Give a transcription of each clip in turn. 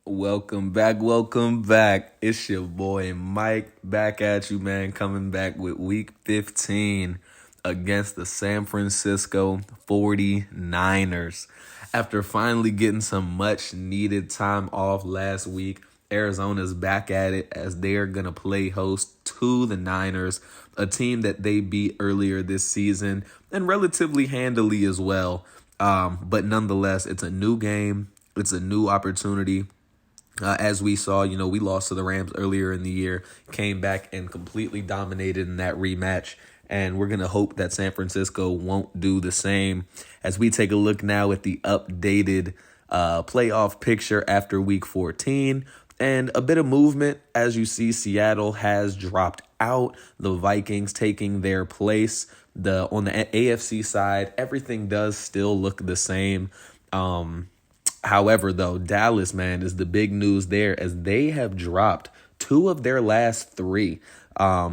Welcome back, welcome back. It's your boy Mike back at you, man, coming back with week 15 against the San Francisco 49ers. After finally getting some much needed time off last week, Arizona's back at it as they're going to play host to the Niners, a team that they beat earlier this season and relatively handily as well. But nonetheless, it's a new game. It's a new opportunity. As we saw, we lost to the Rams earlier in the year, came back and completely dominated in that rematch. And we're going to hope that San Francisco won't do the same as we take a look now at the updated playoff picture after week 14 and a bit of movement. As you see, Seattle has dropped out, the Vikings taking their place. On the AFC side, everything does still look the same. However, though, Dallas, man, is the big news there as they have dropped two of their last three.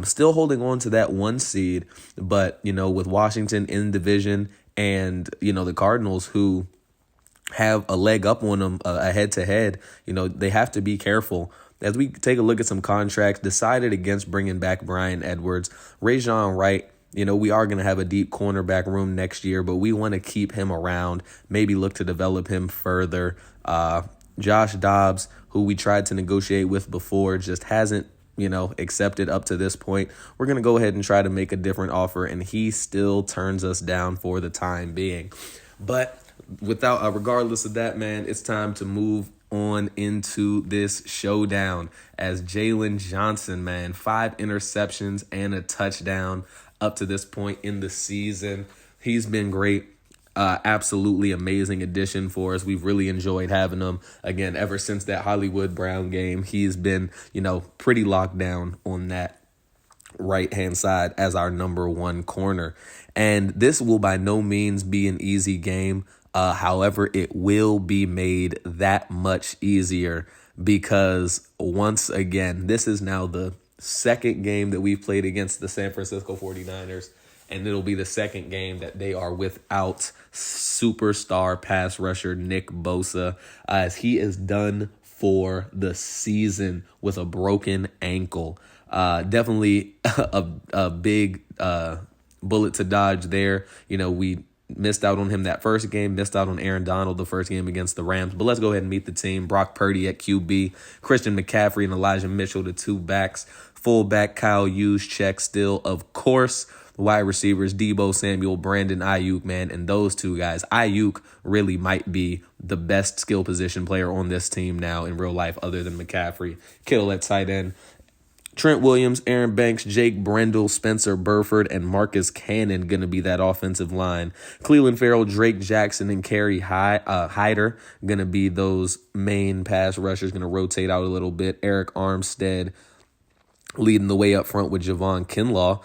Still holding on to that one seed, but, with Washington in division and, the Cardinals who have a leg up on them, a head-to-head, they have to be careful. As we take a look at some contracts, decided against bringing back Bryan Edwards, Rajon Wright. We are going to have a deep cornerback room next year, but we want to keep him around, maybe look to develop him further. Josh Dobbs, who we tried to negotiate with before, just hasn't, accepted up to this point. We're going to go ahead and try to make a different offer, and he still turns us down for the time being. But regardless of that, man, it's time to move on into this showdown as Jalen Johnson, man, 5 interceptions and a touchdown up to this point in the season. He's been great. Absolutely amazing addition for us. We've really enjoyed having him. Again, ever since that Hollywood Brown game, he's been, pretty locked down on that right-hand side as our number one corner. And this will by no means be an easy game. However, it will be made that much easier because once again, this is now the second game that we've played against the San Francisco 49ers, and it'll be the second game that they are without superstar pass rusher Nick Bosa, as he is done for the season with a broken ankle. Definitely a big bullet to dodge there. We missed out on him that first game, missed out on Aaron Donald the first game against the Rams. But let's go ahead and meet the team. Brock Purdy at QB, Christian McCaffrey and Elijah Mitchell, the two backs. Fullback Kyle Juszczyk still, of course. Wide receivers Deebo Samuel, Brandon Ayuk, man. And those two guys, Ayuk really might be the best skill position player on this team now in real life other than McCaffrey. Kittle at tight end. Trent Williams, Aaron Banks, Jake Brendel, Spencer Burford, and Marcus Cannon going to be that offensive line. Cleveland Farrell, Drake Jackson, and Kerry Hyder going to be those main pass rushers, going to rotate out a little bit. Eric Armstead leading the way up front with Javon Kinlaw,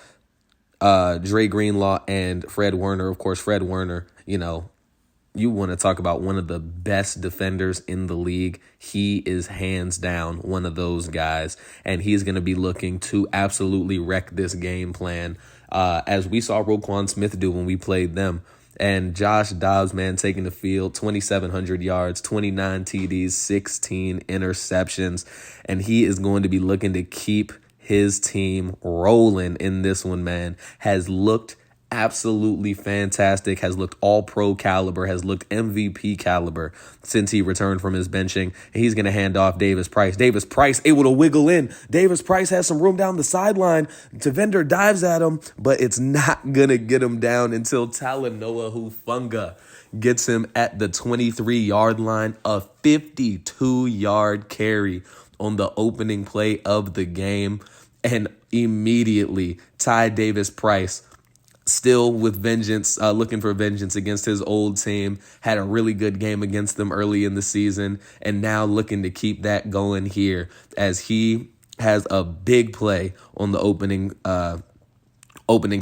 Dre Greenlaw, and Fred Warner. Of course, Fred Warner, you want to talk about one of the best defenders in the league. He is hands down one of those guys, and he's going to be looking to absolutely wreck this game plan, as we saw Roquan Smith do when we played them. And Josh Dobbs, man, taking the field, 2,700 yards, 29 TDs, 16 interceptions, and he is going to be looking to keep his team rolling in this one, man. Has looked absolutely fantastic, has looked all-pro caliber, has looked MVP caliber since he returned from his benching. And he's going to hand off Davis Price. Davis Price able to wiggle in. Davis Price has some room down the sideline. Tavender dives at him, but it's not going to get him down until Talanoa Hufanga gets him at the 23-yard line, a 52-yard carry on the opening play of the game, and immediately Ty Davis Price, still with vengeance, looking for vengeance against his old team, had a really good game against them early in the season, and now looking to keep that going here as he has a big play on the opening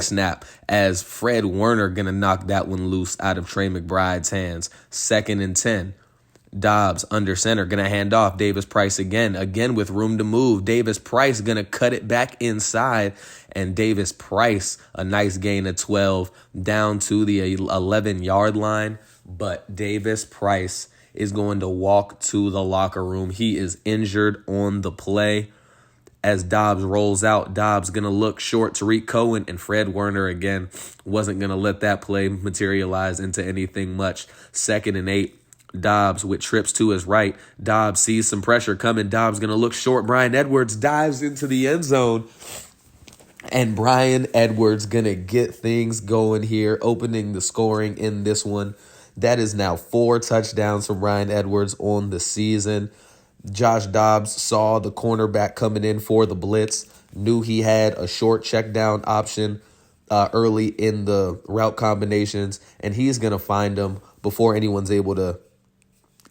snap as Fred Warner going to knock that one loose out of Trey McBride's hands. 2nd and 10. Dobbs under center, going to hand off. Davis Price again with room to move. Davis Price going to cut it back inside, and Davis Price, a nice gain of 12 down to the 11-yard line. But Davis Price is going to walk to the locker room. He is injured on the play. As Dobbs rolls out, Dobbs going to look short. Tariq Cohen and Fred Warner again wasn't going to let that play materialize into anything much. 2nd and 8. Dobbs with trips to his right. Dobbs sees some pressure coming. Dobbs going to look short. Bryan Edwards dives into the end zone. And Bryan Edwards going to get things going here, opening the scoring in this one. That is now 4 touchdowns from Bryan Edwards on the season. Josh Dobbs saw the cornerback coming in for the blitz, knew he had a short check down option early in the route combinations, and he's going to find him before anyone's able to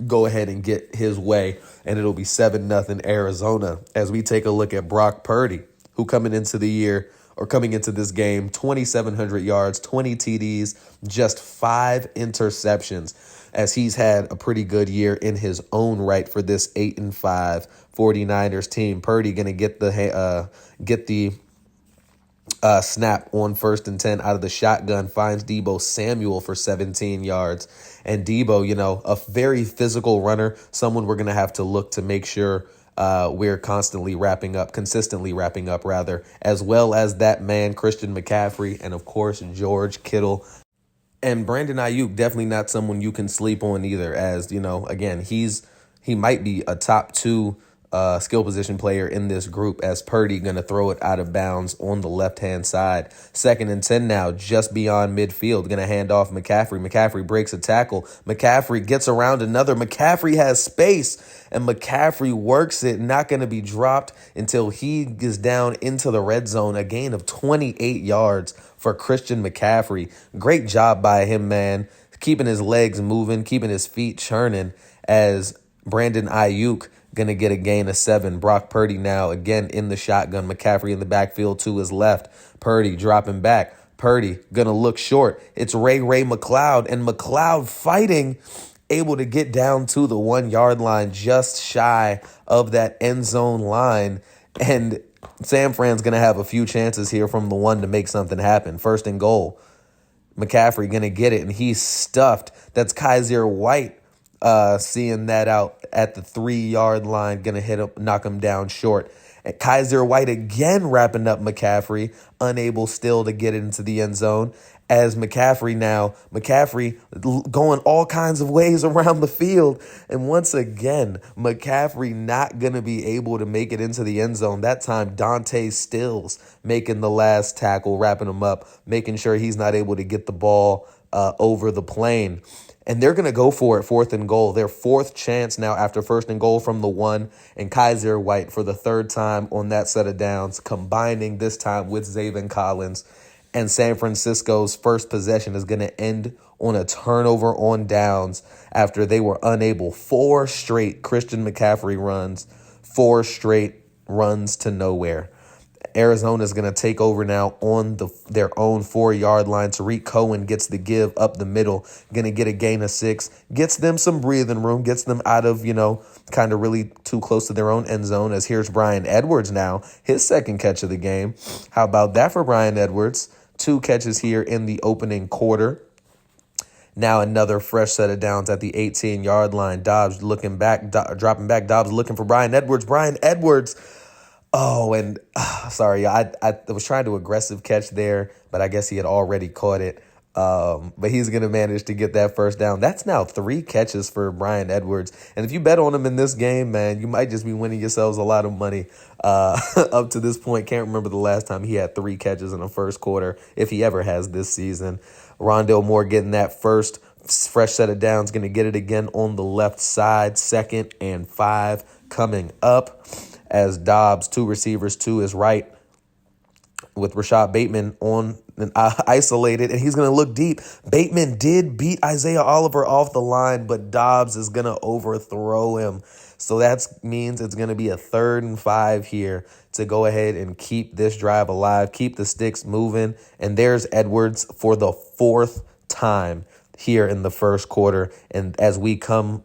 go ahead and get his way, and it'll be 7-0 Arizona as we take a look at Brock Purdy, who coming into this game, 2,700 yards, 20 TDs, just 5 interceptions, as he's had a pretty good year in his own right for this 8-5 49ers team. Purdy going to get the snap on 1st and 10 out of the shotgun, finds Deebo Samuel for 17 yards. And Deebo, a very physical runner, someone we're going to have to look to make sure we're consistently wrapping up, as well as that man, Christian McCaffrey, and of course, George Kittle. And Brandon Ayuk, definitely not someone you can sleep on either, as, again, he might be a top 2 skill position player in this group, as Purdy going to throw it out of bounds on the left-hand side. 2nd and 10 now, just beyond midfield, going to hand off McCaffrey. McCaffrey breaks a tackle. McCaffrey gets around another. McCaffrey has space, and McCaffrey works it, not going to be dropped until he is down into the red zone, a gain of 28 yards for Christian McCaffrey. Great job by him, man, keeping his legs moving, keeping his feet churning, as Brandon Ayuk going to get a gain of 7. Brock Purdy now again in the shotgun. McCaffrey in the backfield to his left. Purdy dropping back. Purdy going to look short. It's Ray McLeod, and McLeod fighting, able to get down to the 1-yard line, just shy of that end zone line. And San Fran's going to have a few chances here from the 1 to make something happen. 1st and goal. McCaffrey going to get it, and he's stuffed. That's Kaiser White seeing that out at the 3-yard line, going to hit him, knock him down short. And Kaiser White again wrapping up McCaffrey, unable still to get into the end zone. As McCaffrey going all kinds of ways around the field. And once again, McCaffrey not going to be able to make it into the end zone. That time, Dante Stills making the last tackle, wrapping him up, making sure he's not able to get the ball over the plane. And they're going to go for it, 4th and goal. Their 4th chance now after 1st and goal from the 1. And Kaiser White for the 3rd time on that set of downs, combining this time with Zaven Collins. And San Francisco's first possession is going to end on a turnover on downs after they were unable. 4 straight Christian McCaffrey runs, 4 straight runs to nowhere. Arizona is going to take over now on their own 4-yard line. Tariq Cohen gets the give up the middle, going to get a gain of 6, gets them some breathing room, gets them out of, kind of really too close to their own end zone, as here's Bryan Edwards now, his 2nd catch of the game. How about that for Bryan Edwards? 2 catches here in the opening quarter. Now another fresh set of downs at the 18-yard line. Dobbs looking back, dropping back. Dobbs looking for Bryan Edwards. Bryan Edwards. Oh, and sorry, I was trying to aggressive catch there, but I guess he had already caught it. But he's going to manage to get that 1st down. That's now 3 catches for Bryan Edwards. And if you bet on him in this game, man, you might just be winning yourselves a lot of money up to this point. Can't remember the last time he had 3 catches in the 1st quarter, if he ever has this season. Rondale Moore getting that first fresh set of downs, going to get it again on the left side. 2nd and 5 coming up, as Dobbs, 2 receivers to his right, with Rashad Bateman on and isolated, and he's going to look deep. Bateman did beat Isaiah Oliver off the line, but Dobbs is going to overthrow him. So that means it's going to be a 3rd and 5 here to go ahead and keep this drive alive, keep the sticks moving. And there's Edwards for the 4th time here in the 1st quarter. And as we come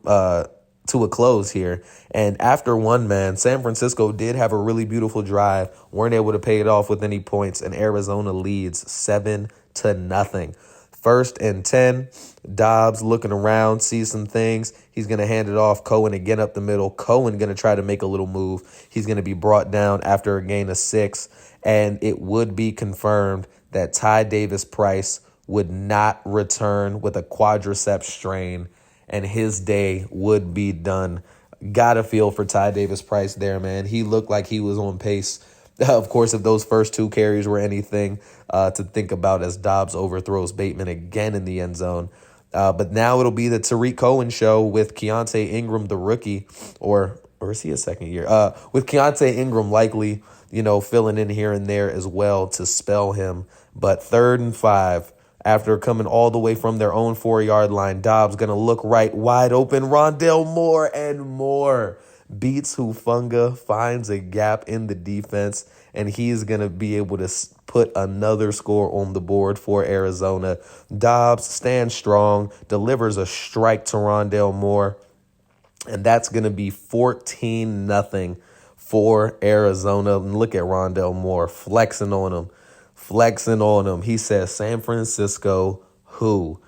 to a close here. And after one, man, San Francisco did have a really beautiful drive, weren't able to pay it off with any points, and Arizona leads 7-0. First and 10. Dobbs looking around, sees some things. He's going to hand it off. Cohen again up the middle. Cohen going to try to make a little move. He's going to be brought down after a gain of 6. And it would be confirmed that Ty Davis Price would not return with a quadriceps strain, and his day would be done. Gotta feel for Ty Davis Price there, man. He looked like he was on pace. Of course, if those first 2 carries were anything to think about, as Dobbs overthrows Bateman again in the end zone. But now it'll be the Tariq Cohen show with Keontae Ingram, the rookie, or is he a second year? With Keontae Ingram likely, filling in here and there as well to spell him. But 3rd and 5, after coming all the way from their own 4-yard line, Dobbs going to look right, wide open. Rondale Moore beats Hufanga, finds a gap in the defense, and he's going to be able to put another score on the board for Arizona. Dobbs stands strong, delivers a strike to Rondale Moore, and that's going to be 14-0 for Arizona. And look at Rondale Moore flexing on him. He says, San Francisco, who?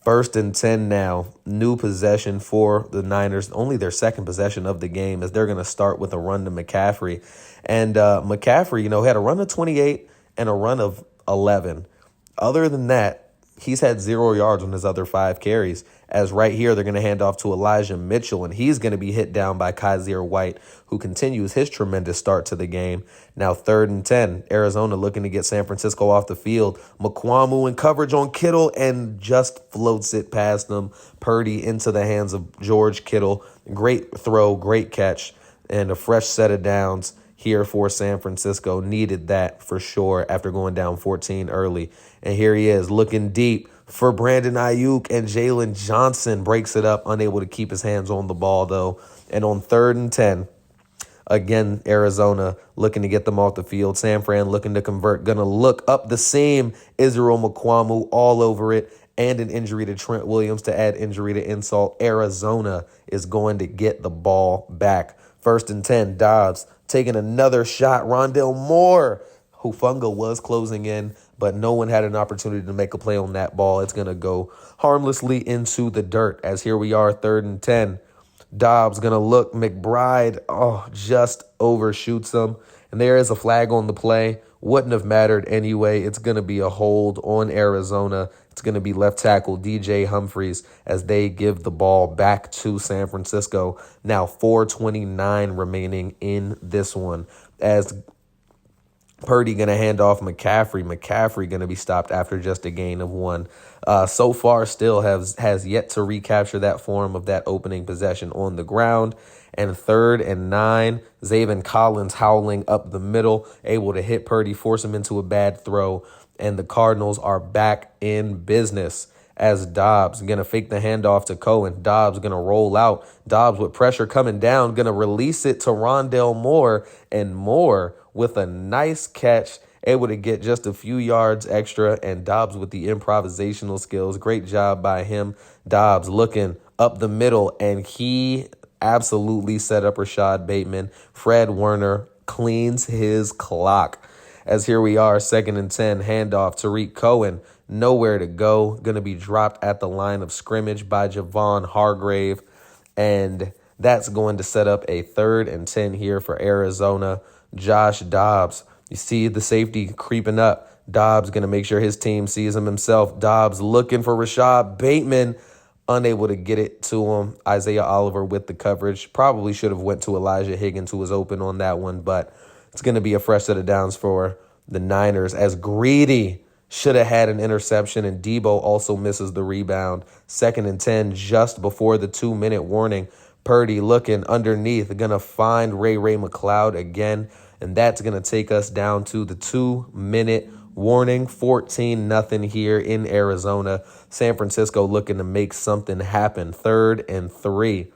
1st and 10 now. New possession for the Niners. Only their second possession of the game, as they're going to start with a run to McCaffrey. And McCaffrey, had a run of 28 and a run of 11. Other than that, he's had 0 yards on his other 5 carries. As right here, they're going to hand off to Elijah Mitchell, and he's going to be hit down by Kaiser White, who continues his tremendous start to the game. Now 3rd and 10, Arizona looking to get San Francisco off the field. McQuamu in coverage on Kittle and just floats it past them. Purdy into the hands of George Kittle. Great throw, great catch, and a fresh set of downs here for San Francisco. Needed that for sure after going down 14 early. And here he is looking deep for Brandon Ayuk, and Jalen Johnson breaks it up, unable to keep his hands on the ball, though. And on 3rd and 10, again, Arizona looking to get them off the field. San Fran looking to convert, going to look up the seam. Israel McQuamu all over it, and an injury to Trent Williams to add injury to insult. Arizona is going to get the ball back. 1st and 10, Dobbs taking another shot. Rondale Moore. Hufanga was closing in, but no one had an opportunity to make a play on that ball. It's going to go harmlessly into the dirt, as here we are, 3rd and 10. Dobbs going to look. McBride, just overshoots him. And there is a flag on the play. Wouldn't have mattered anyway. It's going to be a hold on Arizona. It's going to be left tackle DJ Humphries as they give the ball back to San Francisco. Now 4:29 remaining in this one, as Purdy going to hand off McCaffrey. McCaffrey going to be stopped after just a gain of 1. So far, still has yet to recapture that form of that opening possession on the ground. And 3rd and 9, Zaven Collins howling up the middle, able to hit Purdy, force him into a bad throw. And the Cardinals are back in business, as Dobbs going to fake the handoff to Cohen. Dobbs going to roll out. Dobbs with pressure coming down, going to release it to Rondale Moore, and Moore with a nice catch, able to get just a few yards extra, and Dobbs with the improvisational skills. Great job by him. Dobbs looking up the middle, and he absolutely set up Rashad Bateman. Fred Warner cleans his clock, as here we are, 2nd and 10, handoff. Tariq Cohen, nowhere to go. Going to be dropped at the line of scrimmage by Javon Hargrave, and that's going to set up a 3rd and 10 here for Arizona. Josh Dobbs, you see the safety creeping up. Dobbs going to make sure his team sees him himself. Dobbs looking for Rashad Bateman, unable to get it to him. Isaiah Oliver with the coverage. Probably should have went to Elijah Higgins, who was open on that one, but it's going to be a fresh set of downs for the Niners, as Greedy should have had an interception, and Debo also misses the rebound. 2nd and 10, just before the 2-minute warning. Purdy looking underneath, going to find Ray McLeod again, and that's going to take us down to the 2-minute warning. 14-0 here in Arizona. San Francisco looking to make something happen. 3rd and 3.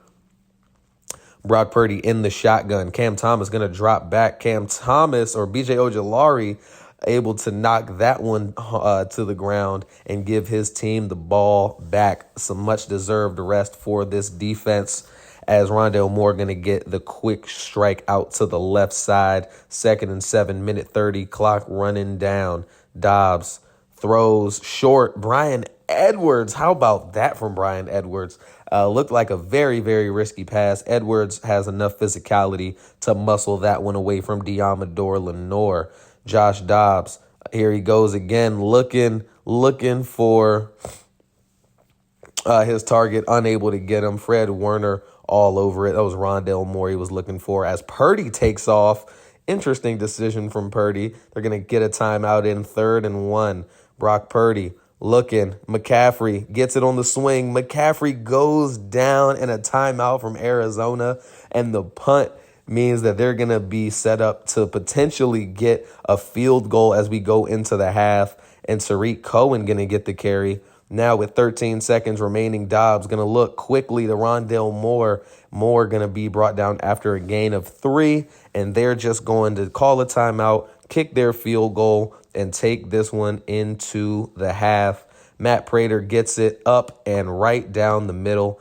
Brock Purdy in the shotgun. Cam Thomas going to drop back. Cam Thomas, or B.J. Ojolari, able to knock that one to the ground and give his team the ball back. Some much-deserved rest for this defense, as Rondale Moore going to get the quick strike out to the left side. 2nd and 7, minute 30, clock running down. Dobbs throws short. Brian Edwards. How about that from Brian Edwards? Looked like a very, very risky pass. Edwards has enough physicality to muscle that one away from Diamador Lenore. Josh Dobbs, here he goes again, looking for his target, unable to get him. Fred Warner all over it. That was Rondale Moore he was looking for as Purdy takes off. Interesting decision from Purdy. They're going to get a timeout in 3rd and 1. Brock Purdy looking. McCaffrey gets it on the swing. McCaffrey goes down in a timeout from Arizona, and the punt means that they're going to be set up to potentially get a field goal as we go into the half, and Tariq Cohen going to get the carry. Now with 13 seconds remaining, Dobbs going to look quickly to Rondale Moore. Moore going to be brought down after a gain of 3, and they're just going to call a timeout, kick their field goal, and take this one into the half. Matt Prater gets it up and right down the middle.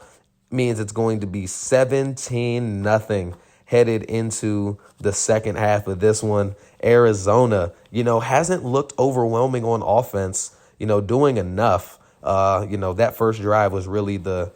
Means it's going to be 17-0 headed into the second half of this one. Arizona, hasn't looked overwhelming on offense, doing enough. That first drive was really their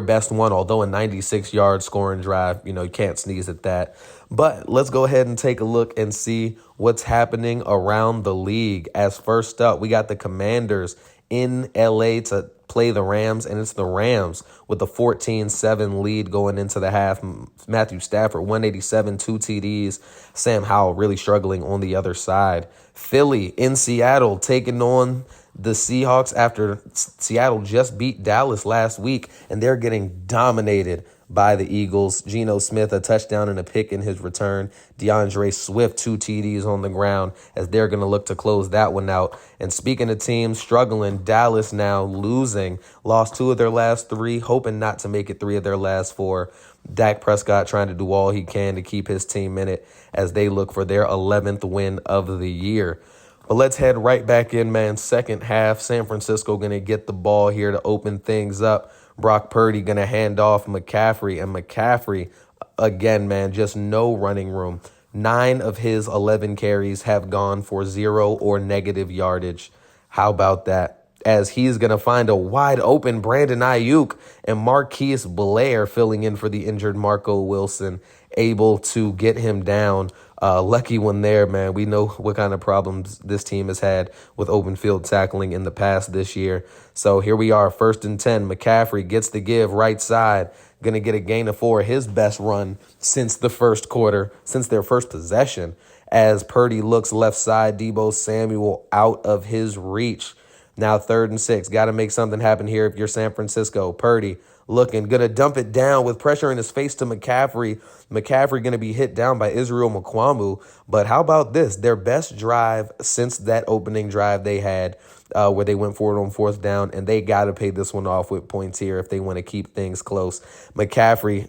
best one, although a 96-yard scoring drive. You can't sneeze at that. But let's go ahead and take a look and see what's happening around the league. As first up, we got the Commanders in LA to play the Rams, and it's the Rams with the 14-7 lead going into the half. Matthew Stafford, 187, 2 TDs. Sam Howell really struggling on the other side. Philly in Seattle taking on the Seahawks after Seattle just beat Dallas last week, and they're getting dominated by the Eagles. Geno Smith, a touchdown and a pick in his return. DeAndre Swift, 2 TDs on the ground as they're going to look to close that one out. And speaking of teams struggling, Dallas now losing, lost 2 of their last 3, hoping not to make it 3 of their last 4. Dak Prescott trying to do all he can to keep his team in it as they look for their 11th win of the year. But let's head right back in, man. Second half, San Francisco going to get the ball here to open things up. Brock Purdy going to hand off McCaffrey. And McCaffrey, again, man, just no running room. 9 of his 11 carries have gone for 0 or negative yardage. How about that? As he's going to find a wide open Brandon Ayuk and Marquise Blair filling in for the injured Marco Wilson, able to get him down. Lucky one there, man. We know what kind of problems this team has had with open field tackling in the past this year. So here we are, 1st and 10. McCaffrey gets the give right side. Going to get a gain of 4, his best run since the first quarter, since their first possession. As Purdy looks left side, Deebo Samuel out of his reach. Now 3rd and 6. Got to make something happen here if you're San Francisco. Purdy looking, going to dump it down with pressure in his face to McCaffrey. McCaffrey going to be hit down by Israel Mukuamu. But how about this? Their best drive since that opening drive they had where they went for it on 4th down, and they got to pay this one off with points here if they want to keep things close. Purdy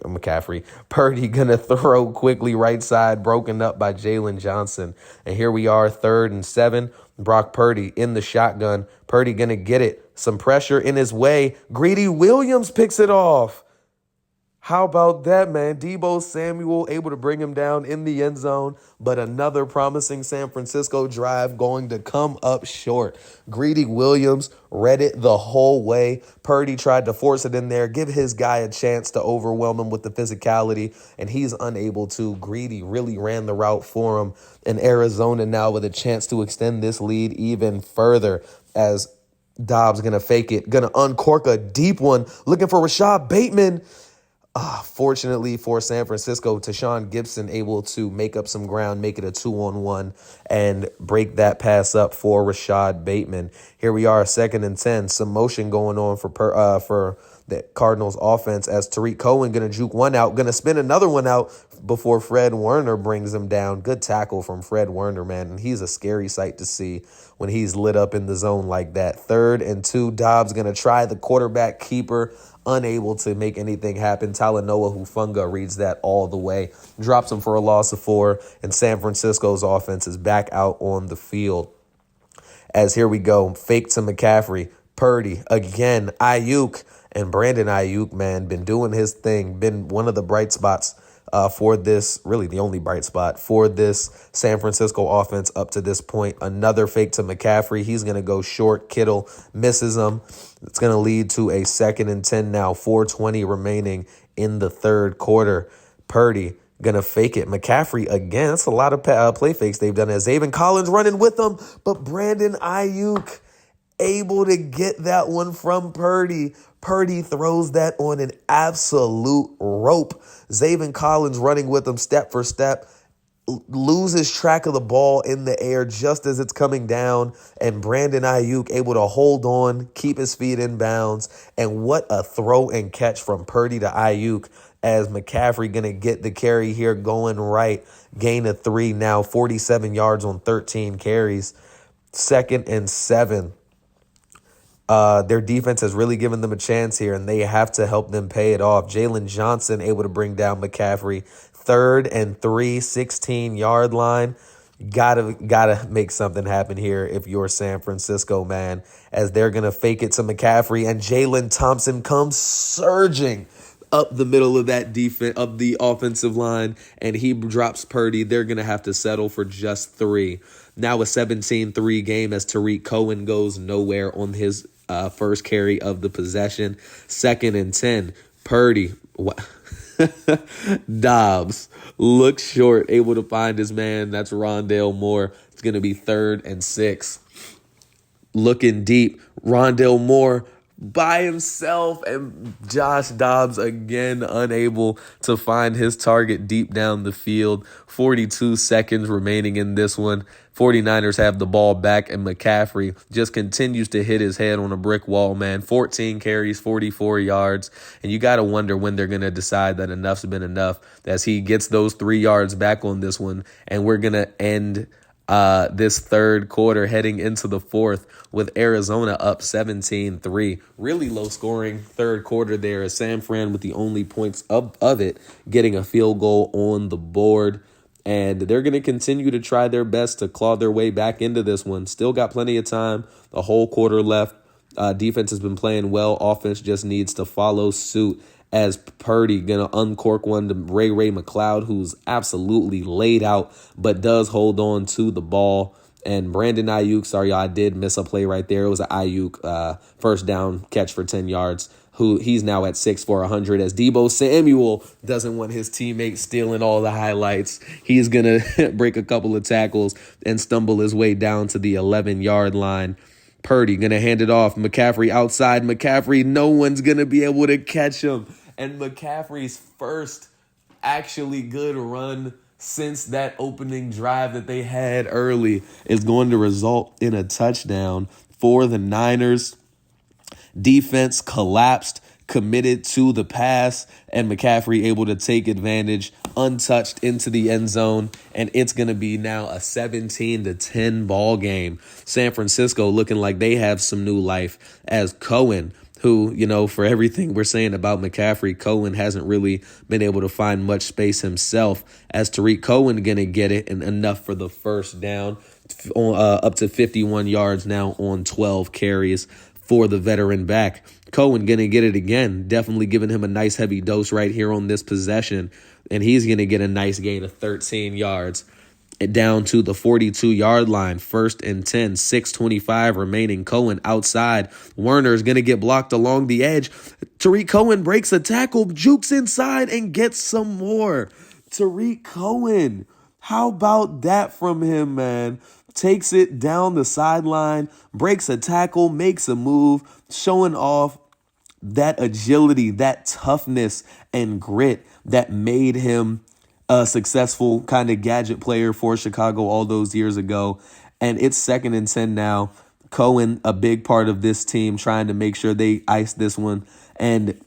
going to throw quickly right side, broken up by Jalen Johnson. And here we are, 3rd and 7. Brock Purdy in the shotgun. Purdy going to get it. Some pressure in his way. Greedy Williams picks it off. How about that, man? Deebo Samuel able to bring him down in the end zone, but another promising San Francisco drive going to come up short. Greedy Williams read it the whole way. Purdy tried to force it in there, give his guy a chance to overwhelm him with the physicality, and he's unable to. Greedy really ran the route for him, and Arizona now with a chance to extend this lead even further as Dobbs going to fake it, going to uncork a deep one, looking for Rashad Bateman. Fortunately for San Francisco, Tashawn Gibson able to make up some ground, make it a 2-on-1, and break that pass up for Rashad Bateman. Here we are, 2nd and 10. Some motion going on for the Cardinals offense as Tariq Cohen going to juke one out, going to spin another one out before Fred Warner brings him down. Good tackle from Fred Warner, man, and he's a scary sight to see when he's lit up in the zone like that. 3rd and 2, Dobbs going to try the quarterback keeper, unable to make anything happen. Talanoa Hufanga reads that all the way, drops him for a loss of 4, and San Francisco's offense is back out on the field. As here we go, fake to McCaffrey, Purdy, again, Ayuk, and Brandon Ayuk, man, been doing his thing, been one of the bright spots for this, really the only bright spot for this San Francisco offense up to this point. Another fake to McCaffrey. He's going to go short. Kittle misses him. It's going to lead to a 2nd and 10 now, 4:20 remaining in the third quarter. Purdy gonna fake it. McCaffrey again. That's a lot of play fakes they've done. As Zayvon Collins running with them, but Brandon Ayuk able to get that one from Purdy. Purdy throws that on an absolute rope. Zayvon Collins running with him step for step, loses track of the ball in the air just as it's coming down, and Brandon Ayuk able to hold on, keep his feet in bounds, and what a throw and catch from Purdy to Ayuk, as McCaffrey going to get the carry here going right. Gain of 3 now, 47 yards on 13 carries. 2nd and 7. Their defense has really given them a chance here, and they have to help them pay it off. Jalen Johnson able to bring down McCaffrey. 3rd and 3, 16-yard line. Gotta make something happen here if you're San Francisco, man, as they're going to fake it to McCaffrey, and Jalen Thompson comes surging up the middle of that defense, of the offensive line, and he drops Purdy. They're going to have to settle for just 3. Now a 17-3 game as Tariq Cohen goes nowhere on his first carry of the possession. 2nd and 10. Purdy. Dobbs looks short, able to find his man. That's Rondale Moore. It's going to be 3rd and 6. Looking deep. Rondale Moore by himself, and Josh Dobbs again unable to find his target deep down the field. 42 seconds remaining in this one. 49ers have the ball back, and McCaffrey just continues to hit his head on a brick wall, man. 14 carries, 44 yards, and you got to wonder when they're going to decide that enough's been enough, as he gets those 3 yards back on this one, and we're going to end this third quarter heading into the fourth with Arizona up 17-3. Really low scoring third quarter there, as San Fran with the only points of it getting a field goal on the board. And they're going to continue to try their best to claw their way back into this one. Still got plenty of time. The whole quarter left. Defense has been playing well. Offense just needs to follow suit, as Purdy going to uncork one to Ray McLeod, who's absolutely laid out but does hold on to the ball. And Brandon Ayuk, sorry, I did miss a play right there. It was an Ayuk first down catch for 10 yards. He's now at 6 for 100, as Deebo Samuel doesn't want his teammates stealing all the highlights. He's going to break a couple of tackles and stumble his way down to the 11-yard line. Purdy going to hand it off. McCaffrey outside. McCaffrey, no one's going to be able to catch him. And McCaffrey's first actually good run since that opening drive that they had early is going to result in a touchdown for the Niners. Defense collapsed, committed to the pass, and McCaffrey able to take advantage, untouched into the end zone, and it's going to be now a 17-10 ball game. San Francisco looking like they have some new life, as Cohen, who, you know, for everything we're saying about McCaffrey, Cohen hasn't really been able to find much space himself, as Tariq Cohen going to get it, and enough for the first down, up to 51 yards now on 12 carries for the veteran back. Cohen going to get it again, definitely giving him a nice heavy dose right here on this possession, and he's going to get a nice gain of 13 yards. Down to the 42-yard line, 1st and 10, 6:25 remaining. Cohen outside. Werner's going to get blocked along the edge. Tariq Cohen breaks a tackle, jukes inside, and gets some more. Tariq Cohen, how about that from him, man? Takes it down the sideline, breaks a tackle, makes a move, showing off that agility, that toughness, and grit that made him a successful kind of gadget player for Chicago all those years ago. And it's 2nd and 10 now. Cohen, a big part of this team, trying to make sure they ice this one. And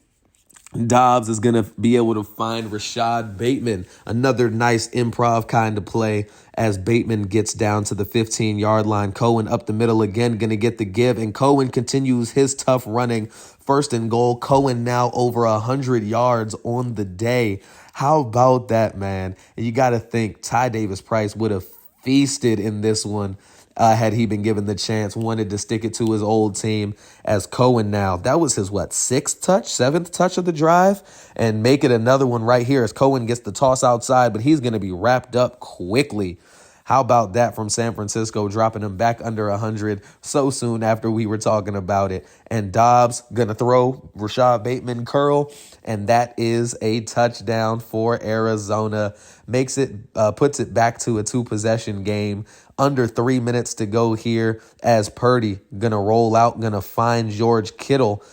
Dobbs is going to be able to find Rashad Bateman. Another nice improv kind of play, as Bateman gets down to the 15-yard line. Cohen up the middle again, going to get the give. And Cohen continues his tough running. 1st and goal. Cohen now over 100 yards on the day. How about that, man? And you got to think Ty Davis Price would have feasted in this one. had he been given the chance. Wanted to stick it to his old team as Cohen now. That was his, seventh touch of the drive? And make it another one right here as Cohen gets the toss outside, but he's going to be wrapped up quickly. How about that from San Francisco, dropping him back under 100 so soon after we were talking about it. And Dobbs going to throw Rashad Bateman curl, and that is a touchdown for Arizona. Puts it back to a 2-possession game. Under 3 minutes to go here as Purdy going to roll out, going to find George Kittle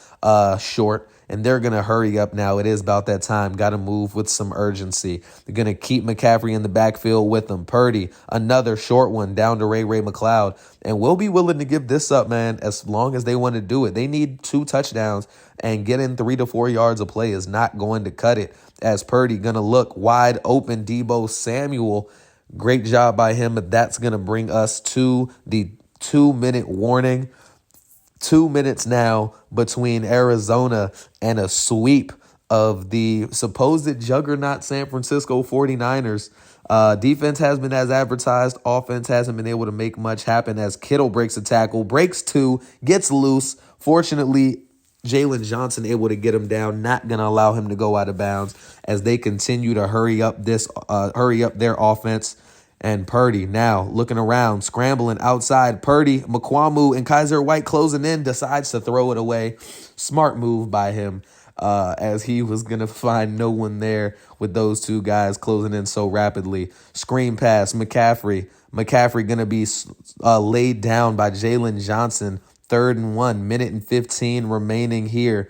short. And they're going to hurry up now. It is about that time. Got to move with some urgency. They're going to keep McCaffrey in the backfield with them. Purdy, another short one down to Ray McLeod. And we'll be willing to give this up, man, as long as they want to do it. They need 2 touchdowns, and getting 3 to 4 yards of play is not going to cut it. As Purdy going to look wide open. Deebo Samuel, great job by him, but that's going to bring us to the 2-minute warning. 2 minutes now between Arizona and a sweep of the supposed juggernaut San Francisco 49ers. Defense has been as advertised. Offense hasn't been able to make much happen as Kittle breaks a tackle, breaks 2, gets loose. Fortunately, Jalen Johnson able to get him down, not going to allow him to go out of bounds as they continue to hurry up their offense. And Purdy now looking around, scrambling outside. Purdy, McQuamu, and Kaiser White closing in, decides to throw it away. Smart move by him as he was going to find no one there with those 2 guys closing in so rapidly. Screen pass, McCaffrey. McCaffrey going to be laid down by Jalen Johnson. 3rd and 1, minute and 15 remaining here.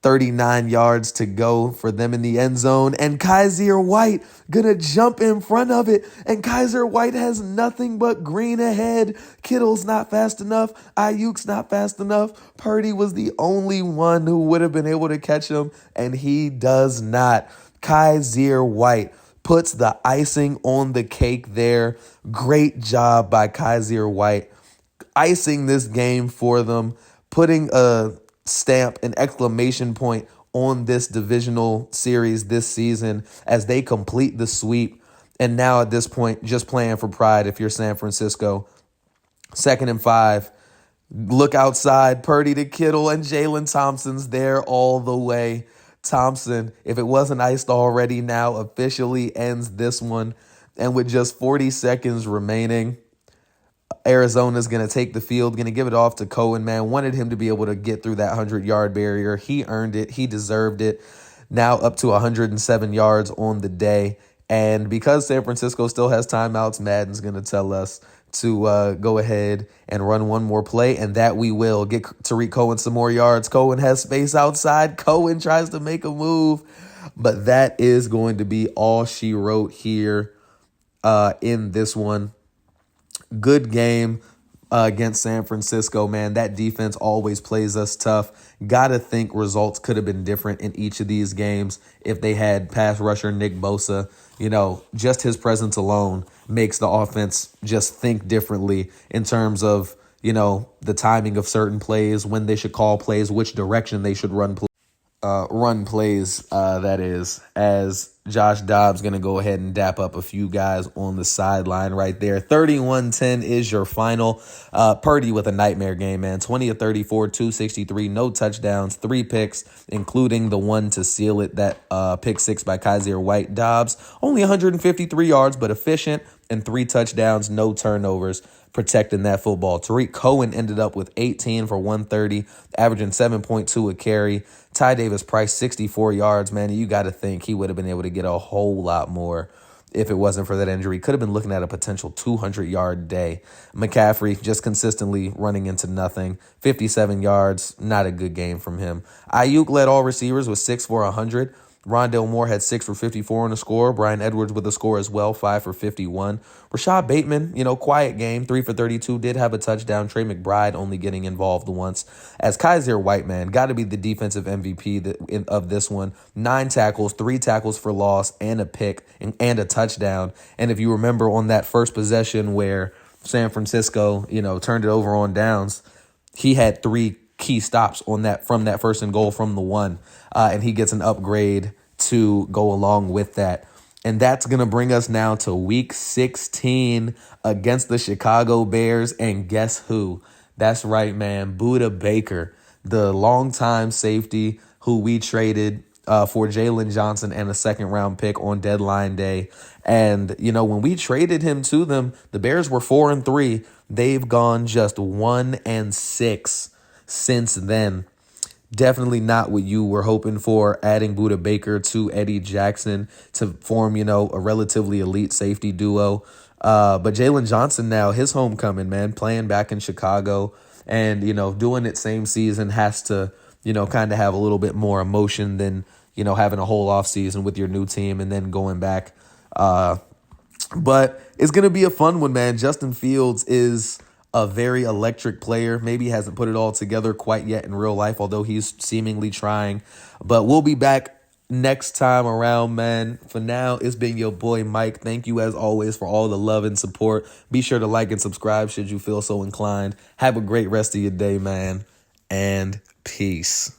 39 yards to go for them in the end zone. And Kaiser White gonna jump in front of it. And Kaiser White has nothing but green ahead. Kittle's not fast enough. Ayuk's not fast enough. Purdy was the only one who would have been able to catch him, and he does not. Kaiser White puts the icing on the cake there. Great job by Kaiser White, icing this game for them, putting a stamp, an exclamation point on this divisional series this season as they complete the sweep. And now at this point, just playing for pride if you're San Francisco. 2nd and 5. Look outside. Purdy to Kittle, and Jalen Thompson's there all the way. Thompson, if it wasn't iced already, now officially ends this one. And with just 40 seconds remaining, Arizona's going to take the field, going to give it off to Cohen, man. Wanted him to be able to get through that 100-yard barrier. He earned it. He deserved it. Now up to 107 yards on the day. And because San Francisco still has timeouts, Madden's going to tell us to go ahead and run one more play, and that we will. Get Tariq Cohen some more yards. Cohen has space outside. Cohen tries to make a move, but that is going to be all she wrote here in this one. Good game against San Francisco, man. That defense always plays us tough. Gotta think results could have been different in each of these games if they had pass rusher Nick Bosa. You know, just his presence alone makes the offense just think differently in terms of, you know, the timing of certain plays, when they should call plays, which direction they should run plays, that is, as Josh Dobbs going to go ahead and dap up a few guys on the sideline right there. 31-10 is your final. Purdy with a nightmare game, man. 20 of 34, 263, no touchdowns, 3 picks, including the one to seal it, that pick 6 by Kaiser White. Dobbs, only 153 yards, but efficient, and 3 touchdowns, no turnovers, protecting that football. Tariq Cohen ended up with 18 for 130, averaging 7.2 a carry. Ty Davis Price, 64 yards, man. You got to think he would have been able to get a whole lot more if it wasn't for that injury. Could have been looking at a potential 200-yard day. McCaffrey just consistently running into nothing. 57 yards, not a good game from him. Ayuk led all receivers with 6 for 100. Rondale Moore had 6 for 54 on the score. Brian Edwards with a score as well, 5 for 51. Rashad Bateman, quiet game, 3 for 32, did have a touchdown. Trey McBride only getting involved once. As Kaiser White, man, got to be the defensive MVP of this one. 9 tackles, 3 tackles for loss, and a pick, and a touchdown. And if you remember on that first possession where San Francisco, turned it over on downs, he had 3 key stops on that from that first and goal from the 1, and he gets an upgrade to go along with that. And that's going to bring us now to week 16 against the Chicago Bears. And guess who? That's right, man. Budda Baker, the longtime safety who we traded for Jalen Johnson and a second-round pick on deadline day. And, when we traded him to them, the Bears were 4-3. They've gone just 1-6 since then. Definitely not what you were hoping for, adding Budda Baker to Eddie Jackson to form, a relatively elite safety duo. But Jalen Johnson now, his homecoming, man, playing back in Chicago and, doing it same season has to, kind of have a little bit more emotion than, having a whole offseason with your new team and then going back. But it's going to be a fun one, man. Justin Fields is a very electric player. Maybe hasn't put it all together quite yet in real life, although he's seemingly trying. But we'll be back next time around, man. For now, it's been your boy Mike. Thank you as always for all the love and support. Be sure to like and subscribe should you feel so inclined. Have a great rest of your day, man. And peace.